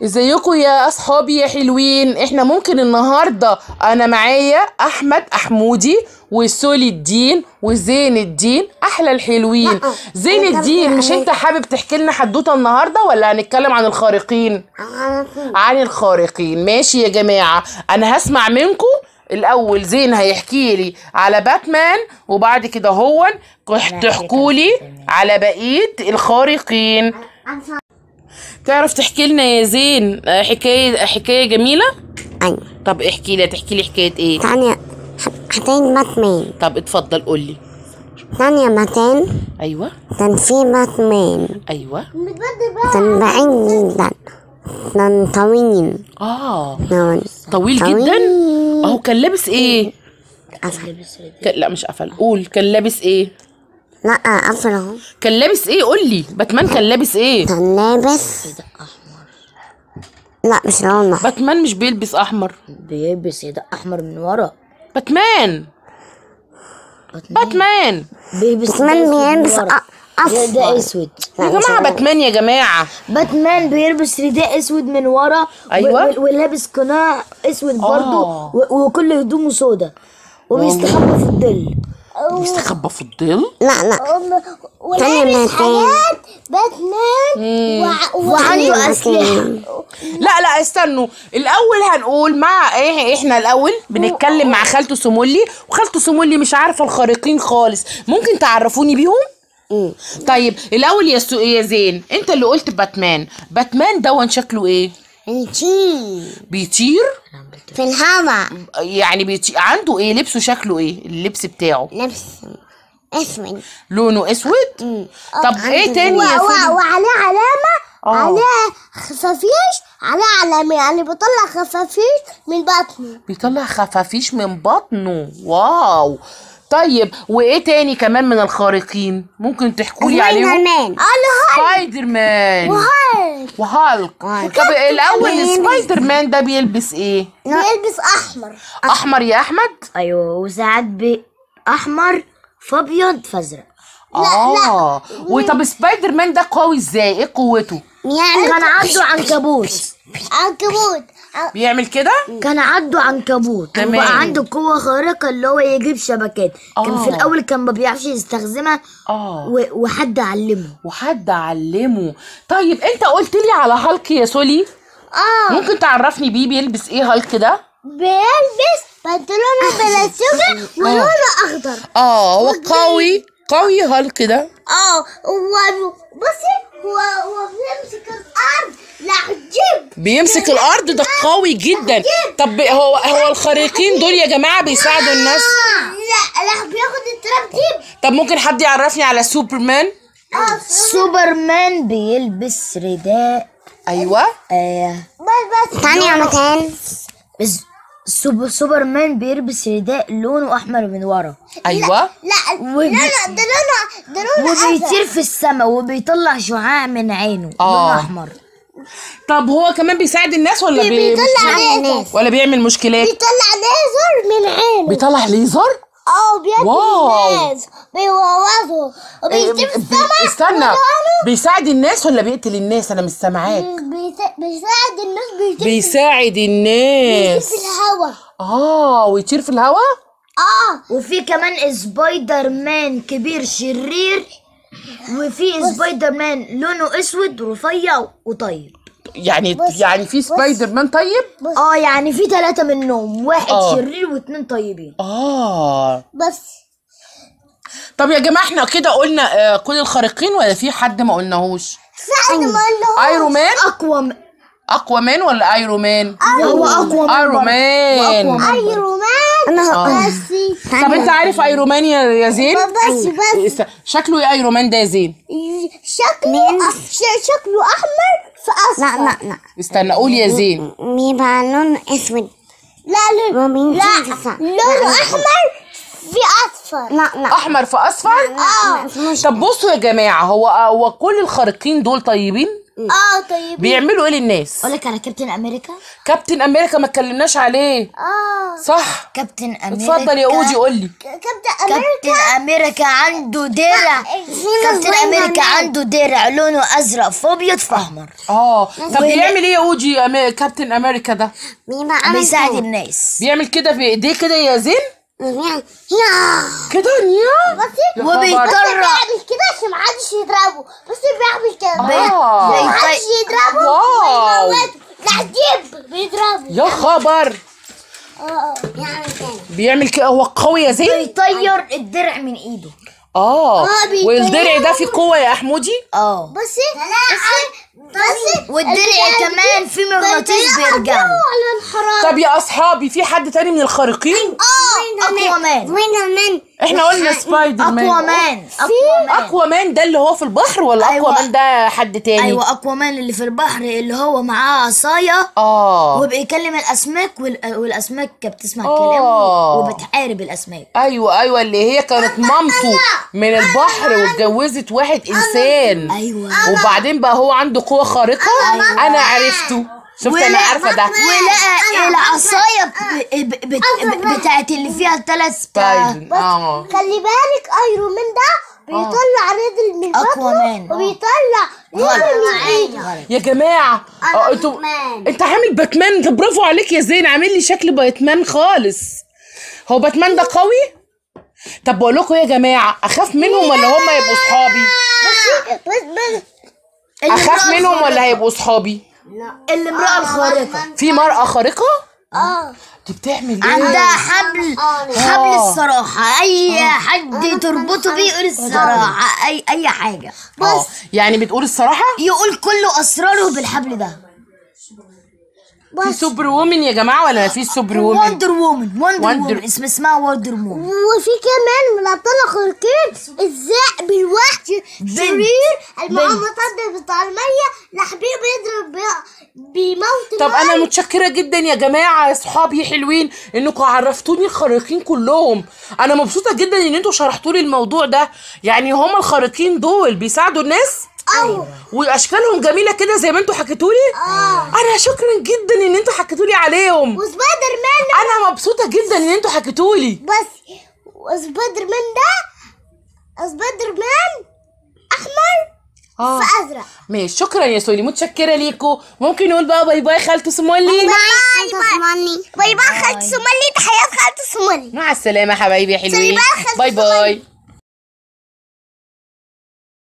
ازيكم يا اصحابي يا حلوين؟ احنا ممكن النهارده انا معايا احمد احمودي وسولي الدين وزين الدين احلى الحلوين. زين الدين، مش انت حابب تحكي لنا حدوته النهارده ولا هنتكلم عن الخارقين؟ عن الخارقين. ماشي يا جماعه، انا هسمع منكم الاول. زين هيحكي لي على باتمان وبعد كده هو تحكوا لي على بقيه الخارقين. تعرف تحكي لنا يا زين حكايه جميله؟ ايوه. طب احكي لي، تحكي لي حكايه ايه؟ ثانية حكاية باتمان. طب اتفضل قول لي. ثانية باتمان. ايوه. كان في باتمان. ايوه. كان بعيد جدا، كان طويل. طويل جدا. اهو كان لابس ايه؟ قفل. لا مش قفل، قول كان لابس ايه؟ لا قفل اهو. كان لابس ايه؟ قول لي باتمان كان لابس ايه؟ كان لابس احمر. لا مش لونه. باتمان مش بيلبس احمر، بيلبس ده احمر من ورا. باتمان بيلبس اصفر. ده اسود يا جماعه. باتمان يا جماعه، باتمان بيلبس رداء اسود من ورا. ايوه. ولابس قناع اسود برضه. وكل هدومه سودا وبيستخبى في الظل. بيستخبى في الظل. لا ولابس حاجات باتمان وعنده اسلحه. لا استنوا الاول، هنقول مع ايه. احنا الاول بنتكلم مع خالته سمولي، وخالته سمولي مش عارفه الخارقين خالص. ممكن تعرفوني بيهم؟ طيب الاول يا زين، انت اللي قلت باتمان دون شكله ايه؟ بيطير في الهواء. يعني بيطير. عنده ايه؟ لبسه شكله ايه؟ اللبس بتاعه لبس اسود، لونه اسود. طب ايه تاني يا سيدي؟ وعليه علامة. عليه خفافيش، عليه علامة، يعني بيطلع خفافيش من بطنه. بيطلع خفافيش من بطنه. واو. طيب وايه تاني كمان من الخارقين ممكن تحكوا لي عليهم؟ سبايدر مان وهالك. طب الاول سبايدر مان ده بيلبس ايه؟ بيلبس احمر يا احمد. ايوه، وساعات احمر فابيض فازرق. وطب سبايدر مان ده قوي ازاي؟ ايه قوته؟ يعني كان عنده عنكبوت. بيعمل كده؟ كان عنده عنكبوت وبقى عنده قوة خارقة اللي هو يجيب شبكات. كان في الأول كان ما بيعرفش يستخدمها. وحد علمه. طيب انت قلت لي على هالك يا سولي. ممكن تعرفني بيه بيلبس ايه هالك ده؟ بيلبس بنطلونه بلاستيكي ولونه اخضر. هو قوي هالك ده. بصي هو بيمسك الارض. بيمسك الارض ده قوي جدا. طب هو الخارقين دول يا جماعه بيساعدوا الناس؟ لا بياخد التراب جيب. طب ممكن حد يعرفني على سوبرمان؟ سوبرمان بيلبس رداء. ايوه. بس ثانية مكان. سوبرمان بيلبس رداء لونه احمر من ورا. ايوه. ده لونه وبيطير في السماء وبيطلع شعاع من عينه لونه احمر. طب هو كمان بيساعد الناس ولا بيطلع ليزر ولا بيعمل مشكلات؟ بيطلع ليزر من عينه. بيطلع ليزر؟ بيقتل الناس، بيوظفوا وبيطير في السماء. استنى، بيساعد الناس ولا بيقتل الناس؟ انا مش سامعاك. بيساعد الناس في الهواء. ويطير في الهواء. وفي كمان سبايدر مان كبير شرير، وفي سبايدر مان لونه اسود رفيع وطيب. يعني في سبايدر مان طيب؟ يعني في 3 منهم، واحد شرير و2 طيبين. بس طب يا جماعه احنا كده قلنا كل الخارقين ولا في حد ما قلناهوش؟ ايرون مان. اقوى مان ولا ايرون مان؟ هو اقوى ايرون مان. طب انت عارف ايرون مان يا زين؟ بس شكله ايه ايرون مان ده يا زين؟ شكله احمر في اصفر. لا استنى قول يا زين. بيبقى لون اسود. لا لونه احمر في اصفر. لا احمر في اصفر. طب بصوا يا جماعه، هو كل الخارقين دول طيبين؟ طيب بيعملوا ايه للناس؟ اقول لك على كابتن امريكا. كابتن امريكا ما اتكلمناش عليه. صح. كابتن امريكا اتفضل يا اودي قول لي. كابتن امريكا عنده درع. كابتن امريكا عنده درع لونه ازرق فابيض في احمر. طب بيعمل ايه يا اودي كابتن امريكا ده؟ بيساعد الناس. بيعمل كده بايديه كده يا زين كده وبيطلع بيعمل كده عشان محدش يضربه، بس بيعمل كده محدش يضربه ويموته. العجيب بيضربه يا خبر. بيعمل كده. هو قوي يا زين. بيطير الدرع من ايده. والدرع ده فيه قوة يا احمودي. بس والدرع كمان فيه مغناطيس بيرجع. طب يا اصحابي في حد تاني من الخارقين؟ اكوامان. احنا قلنا سبايدر مان. اكوامان ده اللي هو في البحر ولا اكوامان ده حد تاني؟ ايوه اكوامان اللي في البحر اللي هو معاه عصايه وبيكلم الاسماك والاسماك بتسمع كلامه وبتحارب الاسماك. ايوه اللي هي كانت مامته من البحر واتجوزت واحد انسان. وبعدين بقى هو عنده قوة خارقة. انا عرفته. شفت انا عارفه ده. ولقى العصايه بتاعت اللي فيها 3 خلي بالك ايرون مان ده بيطلع رجل من بطنه وبيطلع رجل من ايده. يا جماعه انت عامل باتمان. طب برافو عليك يا زين، عامل لي شكل باتمان خالص. هو باتمان ده قوي؟ طب بقول لكم يا جماعه، اخاف منهم ولا هم يبقوا صحابي؟ اخاف منهم ولا هيبقوا صحابي؟ الامرأة الخارقة. في مرأة خارقة؟ دي بتعمل ايه؟ عندها حبل الصراحة. أي حد تربطه بيه يقول الصراحة. أي حاجة. بس يعني بتقول الصراحة؟ يقول كل أسراره بالحبل ده. في سوبر وومن يا جماعة ولا مفيش سوبر وومن؟ وندر وومن اسمها وندر وومن. وفي كمان من الأبطال الخارقين الذئب الوحش شرير المعمطات بتاع المية لحبيب بيضرب بيموت. طب أنا متشكرة جدا يا جماعة يا صحابي حلوين إنكم عرفتوني الخارقين كلهم. أنا مبسوطة جدا إن أنتوا شرحتولي الموضوع ده. يعني هما الخارقين دول بيساعدوا الناس؟ واشكالهم جميله كده زي ما انتوا حكيتولي. انا شكرا جدا ان انتوا حكيتولي عليهم. وسبايدر مان انا مبسوطه جدا ان انتوا حكيتولي. بس وسبايدر مان ده سبايدر مان احمر في ازرق. ماشي شكرا يا سولي، متشكره ليكوا. ممكن نقول بقى باي باي خالته سمولي. باي باي خالته سمولي. تحيات خالته سمولي. مع السلامه حبايبي يا حلوين. باي باي.